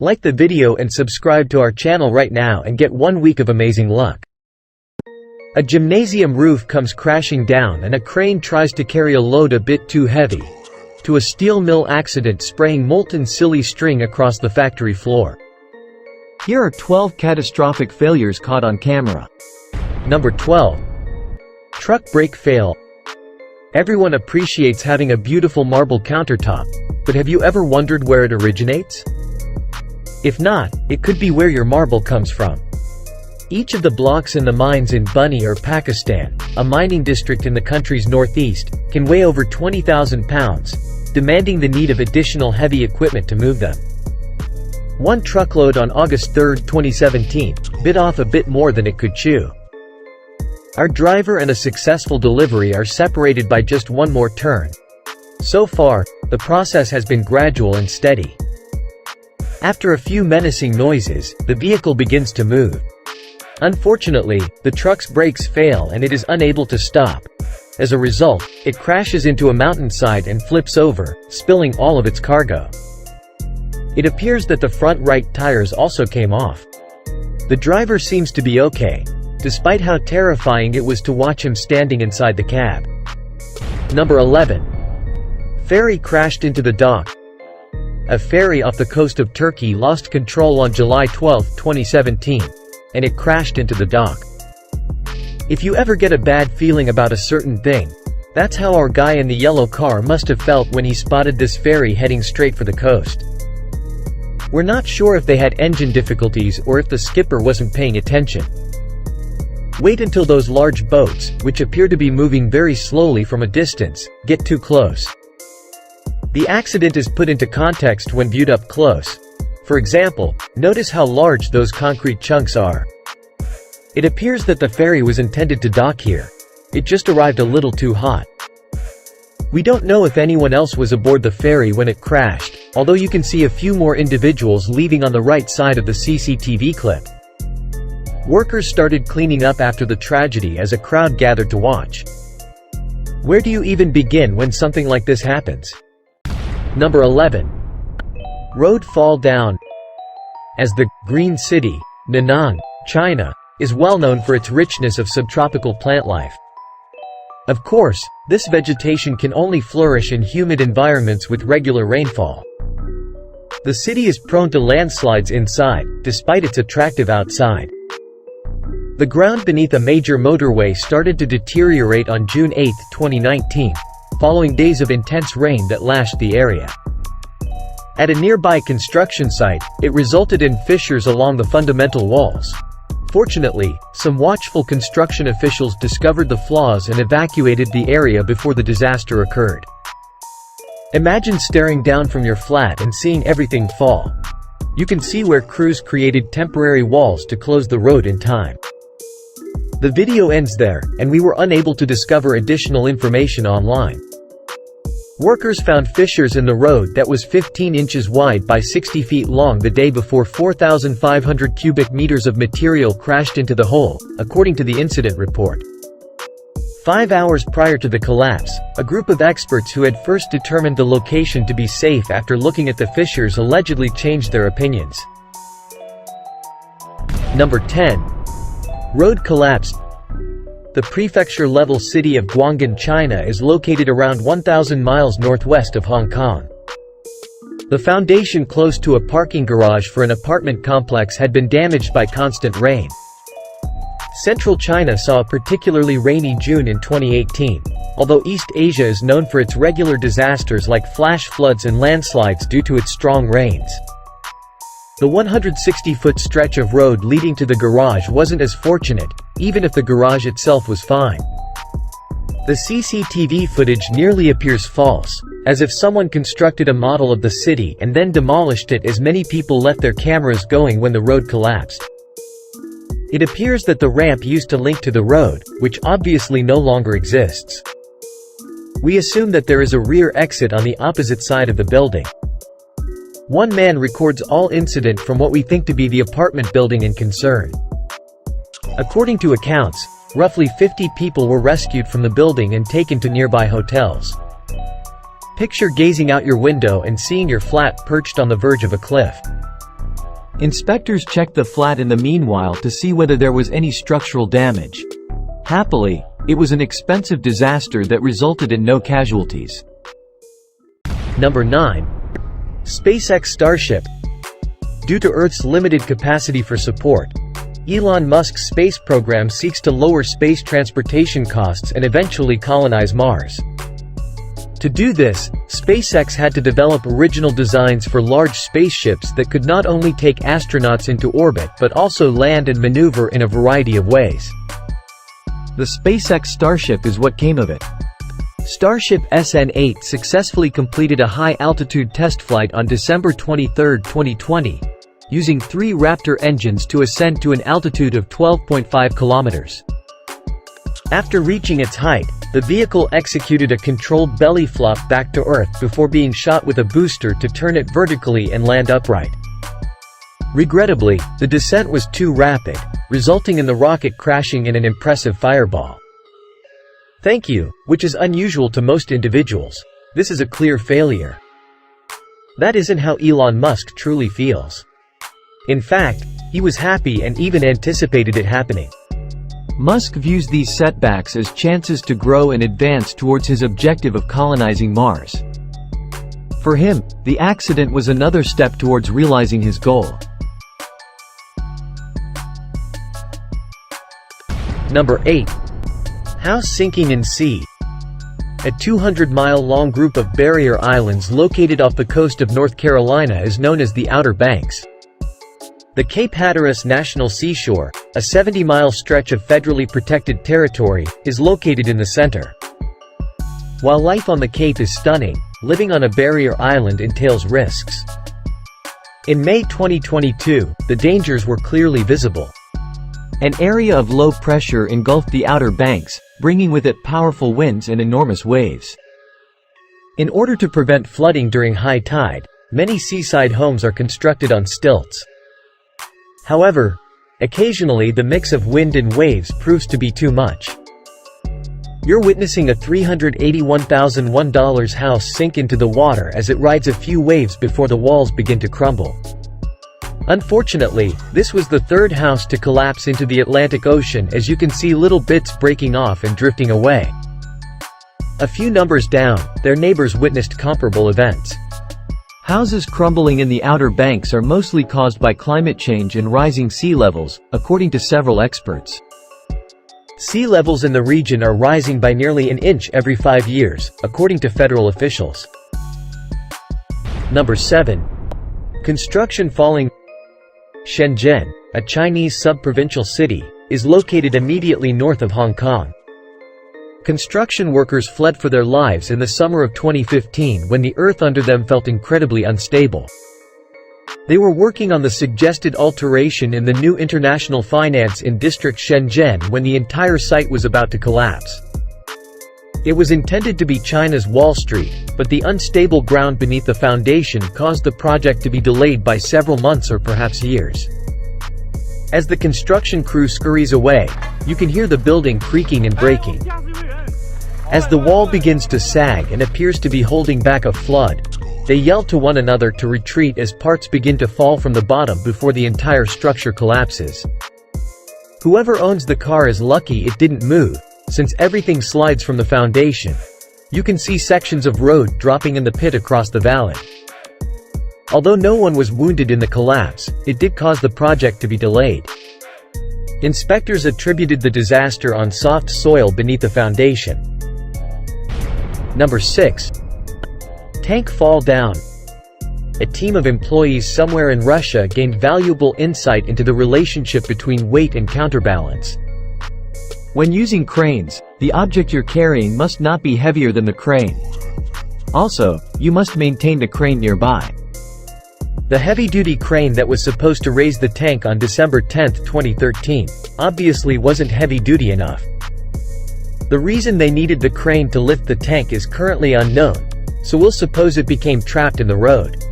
Like the video and subscribe to our channel right now and get 1 week of amazing luck. A gymnasium roof comes crashing down and a crane tries to carry a load a bit too heavy, to a steel mill accident spraying molten silly string across the factory floor. Here are 12 catastrophic failures caught on camera. Number 12. Truck brake fail. Everyone appreciates having a beautiful marble countertop, but have you ever wondered where it originates? If not, it could be where your marble comes from. Each of the blocks in the mines in Bunny or Pakistan, a mining district in the country's northeast, can weigh over 20,000 pounds, demanding the need of additional heavy equipment to move them. One truckload on August 3, 2017, bit off a bit more than it could chew. Our driver and a successful delivery are separated by just one more turn. So far, the process has been gradual and steady. After a few menacing noises, the vehicle begins to move. Unfortunately, the truck's brakes fail and it is unable to stop. As a result, it crashes into a mountainside and flips over, spilling all of its cargo. It appears that the front right tires also came off. The driver seems to be okay, despite how terrifying it was to watch him standing inside the cab. Number 11. Ferry crashed into the dock. A ferry off the coast of Turkey lost control on July 12, 2017. And it crashed into the dock. If you ever get a bad feeling about a certain thing, that's how our guy in the yellow car must have felt when he spotted this ferry heading straight for the coast. We're not sure if they had engine difficulties or if the skipper wasn't paying attention. Wait until those large boats, which appear to be moving very slowly from a distance, get too close. The accident is put into context when viewed up close. For example, notice how large those concrete chunks are. It appears that the ferry was intended to dock here. It just arrived a little too hot. We don't know if anyone else was aboard the ferry when it crashed, although you can see a few more individuals leaving on the right side of the CCTV clip. Workers started cleaning up after the tragedy as a crowd gathered to watch. Where do you even begin when something like this happens? Number 11. Road fall down. As the Green City, Nanyang, China, is well known for its richness of subtropical plant life. Of course, this vegetation can only flourish in humid environments with regular rainfall. The city is prone to landslides inside, despite its attractive outside. The ground beneath a major motorway started to deteriorate on June 8, 2019, following days of intense rain that lashed the area. At a nearby construction site, it resulted in fissures along the fundamental walls. Fortunately, some watchful construction officials discovered the flaws and evacuated the area before the disaster occurred. Imagine staring down from your flat and seeing everything fall. You can see where crews created temporary walls to close the road in time. The video ends there, and we were unable to discover additional information online. Workers found fissures in the road that was 15 inches wide by 60 feet long the day before 4,500 cubic meters of material crashed into the hole, according to the incident report. 5 hours prior to the collapse, a group of experts who had first determined the location to be safe after looking at the fissures allegedly changed their opinions. Number 10. Road collapsed. The prefecture-level city of Guangdong, China is located around 1,000 miles northwest of Hong Kong. The foundation close to a parking garage for an apartment complex had been damaged by constant rain. Central China saw a particularly rainy June in 2018, although East Asia is known for its regular disasters like flash floods and landslides due to its strong rains. The 160-foot stretch of road leading to the garage wasn't as fortunate, even if the garage itself was fine. The CCTV footage nearly appears false, as if someone constructed a model of the city and then demolished it as many people left their cameras going when the road collapsed. It appears that the ramp used to link to the road, which obviously no longer exists. We assume that there is a rear exit on the opposite side of the building. One man records all incident from what we think to be the apartment building in concern. According to accounts, roughly 50 people were rescued from the building and taken to nearby hotels. Picture gazing out your window and seeing your flat perched on the verge of a cliff. Inspectors checked the flat in the meanwhile to see whether there was any structural damage. Happily, it was an expensive disaster that resulted in no casualties. Number 9. SpaceX Starship. Due to Earth's limited capacity for support, Elon Musk's space program seeks to lower space transportation costs and eventually colonize Mars. To do this, SpaceX had to develop original designs for large spaceships that could not only take astronauts into orbit but also land and maneuver in a variety of ways. The SpaceX Starship is what came of it. Starship SN8 successfully completed a high-altitude test flight on December 23, 2020, using 3 Raptor engines to ascend to an altitude of 12.5 kilometers. After reaching its height, the vehicle executed a controlled belly flop back to Earth before being shot with a booster to turn it vertically and land upright. Regrettably, the descent was too rapid, resulting in the rocket crashing in an impressive fireball. Thank you, which is unusual to most individuals. This is a clear failure. That isn't how Elon Musk truly feels. In fact, he was happy and even anticipated it happening. Musk views these setbacks as chances to grow and advance towards his objective of colonizing Mars. For him, the accident was another step towards realizing his goal. Number 8. House sinking in sea. A 200-mile-long group of barrier islands located off the coast of North Carolina is known as the Outer Banks. The Cape Hatteras National Seashore, a 70-mile stretch of federally protected territory, is located in the center. While life on the Cape is stunning, living on a barrier island entails risks. In May 2022, the dangers were clearly visible. An area of low pressure engulfed the Outer Banks, bringing with it powerful winds and enormous waves. In order to prevent flooding during high tide, many seaside homes are constructed on stilts. However, occasionally the mix of wind and waves proves to be too much. You're witnessing a $381,001 house sink into the water as it rides a few waves before the walls begin to crumble. Unfortunately, this was the third house to collapse into the Atlantic Ocean, as you can see little bits breaking off and drifting away. A few numbers down, their neighbors witnessed comparable events. Houses crumbling in the Outer Banks are mostly caused by climate change and rising sea levels, according to several experts. Sea levels in the region are rising by nearly an inch every 5 years, according to federal officials. Number 7. Construction falling. Shenzhen, a Chinese sub-provincial city, is located immediately north of Hong Kong. Construction workers fled for their lives in the summer of 2015 when the earth under them felt incredibly unstable. They were working on the suggested alteration in the new international finance in district Shenzhen when the entire site was about to collapse. It was intended to be China's Wall Street, but the unstable ground beneath the foundation caused the project to be delayed by several months or perhaps years. As the construction crew scurries away, you can hear the building creaking and breaking. As the wall begins to sag and appears to be holding back a flood, they yell to one another to retreat as parts begin to fall from the bottom before the entire structure collapses. Whoever owns the car is lucky it didn't move, since everything slides from the foundation. You can see sections of road dropping in the pit across the valley. Although no one was wounded in the collapse, it did cause the project to be delayed. Inspectors attributed the disaster on soft soil beneath the foundation. Number 6. Tank fall down. A team of employees somewhere in Russia gained valuable insight into the relationship between weight and counterbalance. When using cranes, the object you're carrying must not be heavier than the crane. Also, you must maintain the crane nearby. The heavy-duty crane that was supposed to raise the tank on December 10, 2013, obviously wasn't heavy-duty enough. The reason they needed the crane to lift the tank is currently unknown, so we'll suppose it became trapped in the road.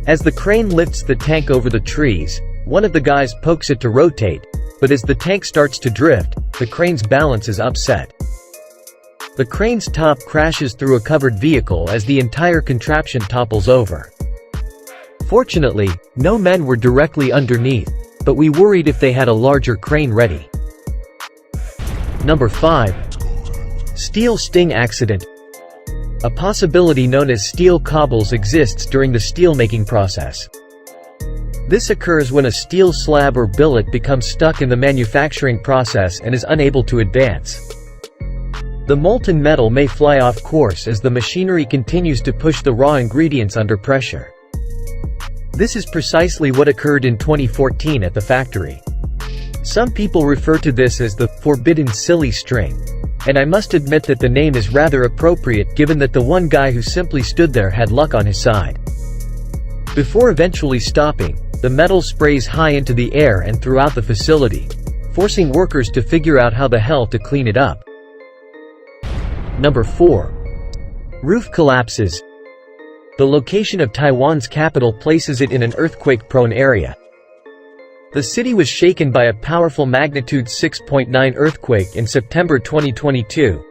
As the crane lifts the tank over the trees, one of the guys pokes it to rotate, but as the tank starts to drift, the crane's balance is upset. The crane's top crashes through a covered vehicle as the entire contraption topples over. Fortunately, no men were directly underneath, but we worried if they had a larger crane ready. Number 5. Steel sting accident. A possibility known as steel cobbles exists during the steelmaking process. This occurs when a steel slab or billet becomes stuck in the manufacturing process and is unable to advance. The molten metal may fly off course as the machinery continues to push the raw ingredients under pressure. This is precisely what occurred in 2014 at the factory. Some people refer to this as the forbidden silly string, and I must admit that the name is rather appropriate given that the one guy who simply stood there had luck on his side. Before eventually stopping, the metal sprays high into the air and throughout the facility, forcing workers to figure out how the hell to clean it up. Number 4. Roof collapses. The location of Taiwan's capital places it in an earthquake-prone area. The city was shaken by a powerful magnitude 6.9 earthquake in September 2022.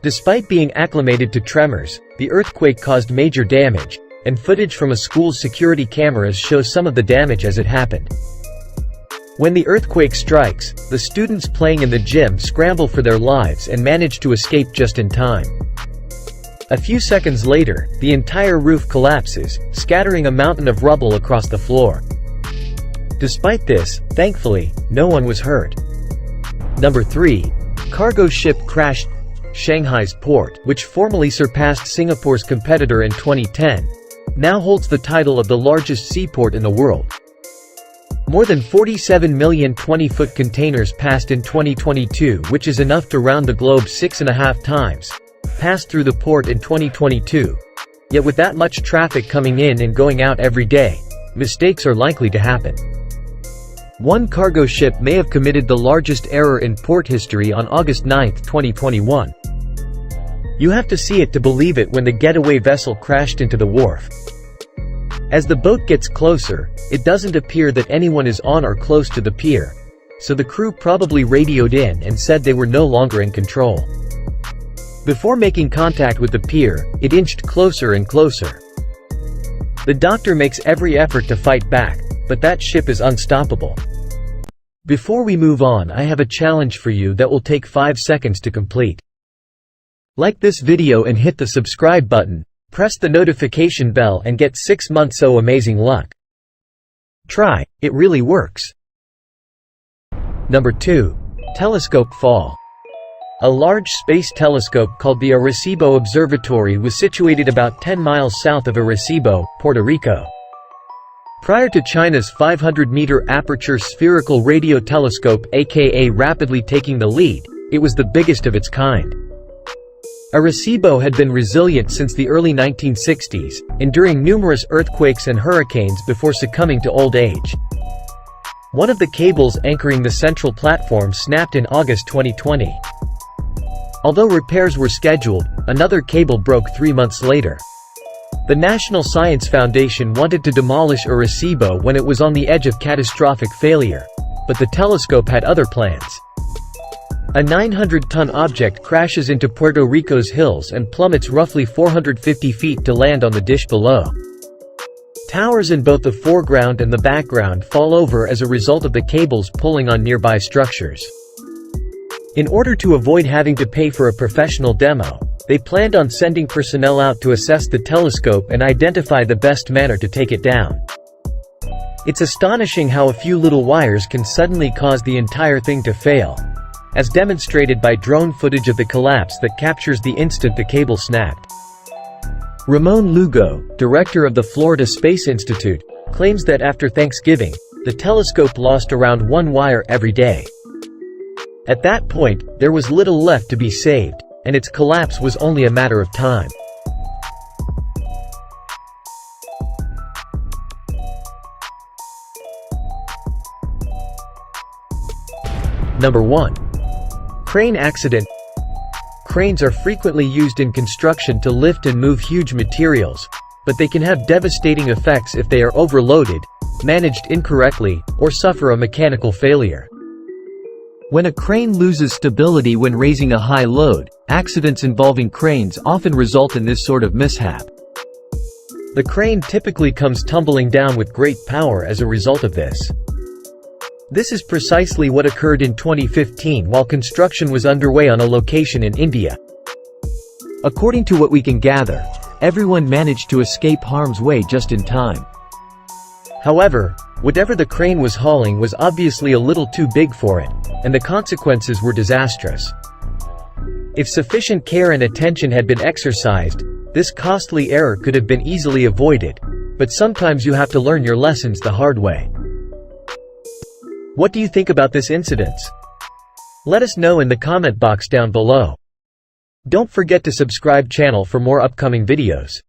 Despite being acclimated to tremors, the earthquake caused major damage, and footage from a school's security cameras shows some of the damage as it happened. When the earthquake strikes, the students playing in the gym scramble for their lives and manage to escape just in time. A few seconds later, the entire roof collapses, scattering a mountain of rubble across the floor. Despite this, thankfully, no one was hurt. Number 3. Cargo ship crashed. Shanghai's port, which formerly surpassed Singapore's competitor in 2010, now holds the title of the largest seaport in the world. More than 47 million 20-foot containers passed in 2022, which is enough to round the globe 6.5 times, passed through the port in 2022. Yet with that much traffic coming in and going out every day, mistakes are likely to happen. One cargo ship may have committed the largest error in port history on August 9, 2021. You have to see it to believe it when the getaway vessel crashed into the wharf. As the boat gets closer, it doesn't appear that anyone is on or close to the pier, so the crew probably radioed in and said they were no longer in control. Before making contact with the pier, it inched closer and closer. The doctor makes every effort to fight back, but that ship is unstoppable. Before we move on, I have a challenge for you that will take 5 seconds to complete. Like this video and hit the subscribe button, press the notification bell and get 6 months of amazing luck. Try, it really works. Number 2. Telescope fall. A large space telescope called the Arecibo Observatory was situated about 10 miles south of Arecibo, Puerto Rico. Prior to China's 500-meter aperture spherical radio telescope, aka rapidly taking the lead, it was the biggest of its kind. Arecibo had been resilient since the early 1960s, enduring numerous earthquakes and hurricanes before succumbing to old age. One of the cables anchoring the central platform snapped in August 2020. Although repairs were scheduled, another cable broke 3 months later. The National Science Foundation wanted to demolish Arecibo when it was on the edge of catastrophic failure, but the telescope had other plans. A 900-ton object crashes into Puerto Rico's hills and plummets roughly 450 feet to land on the dish below. Towers in both the foreground and the background fall over as a result of the cables pulling on nearby structures. In order to avoid having to pay for a professional demo, they planned on sending personnel out to assess the telescope and identify the best manner to take it down. It's astonishing how a few little wires can suddenly cause the entire thing to fail, as demonstrated by drone footage of the collapse that captures the instant the cable snapped. Ramon Lugo, director of the Florida Space Institute, claims that after Thanksgiving, the telescope lost around 1 wire every day. At that point, there was little left to be saved, and its collapse was only a matter of time. Number 1. Crane accident. Cranes are frequently used in construction to lift and move huge materials, but they can have devastating effects if they are overloaded, managed incorrectly, or suffer a mechanical failure. When a crane loses stability when raising a high load, accidents involving cranes often result in this sort of mishap. The crane typically comes tumbling down with great power as a result of this. This is precisely what occurred in 2015 while construction was underway on a location in India. According to what we can gather, everyone managed to escape harm's way just in time. However, whatever the crane was hauling was obviously a little too big for it, and the consequences were disastrous. If sufficient care and attention had been exercised, this costly error could have been easily avoided, but sometimes you have to learn your lessons the hard way. What do you think about this incident? Let us know in the comment box down below. Don't forget to subscribe channel for more upcoming videos.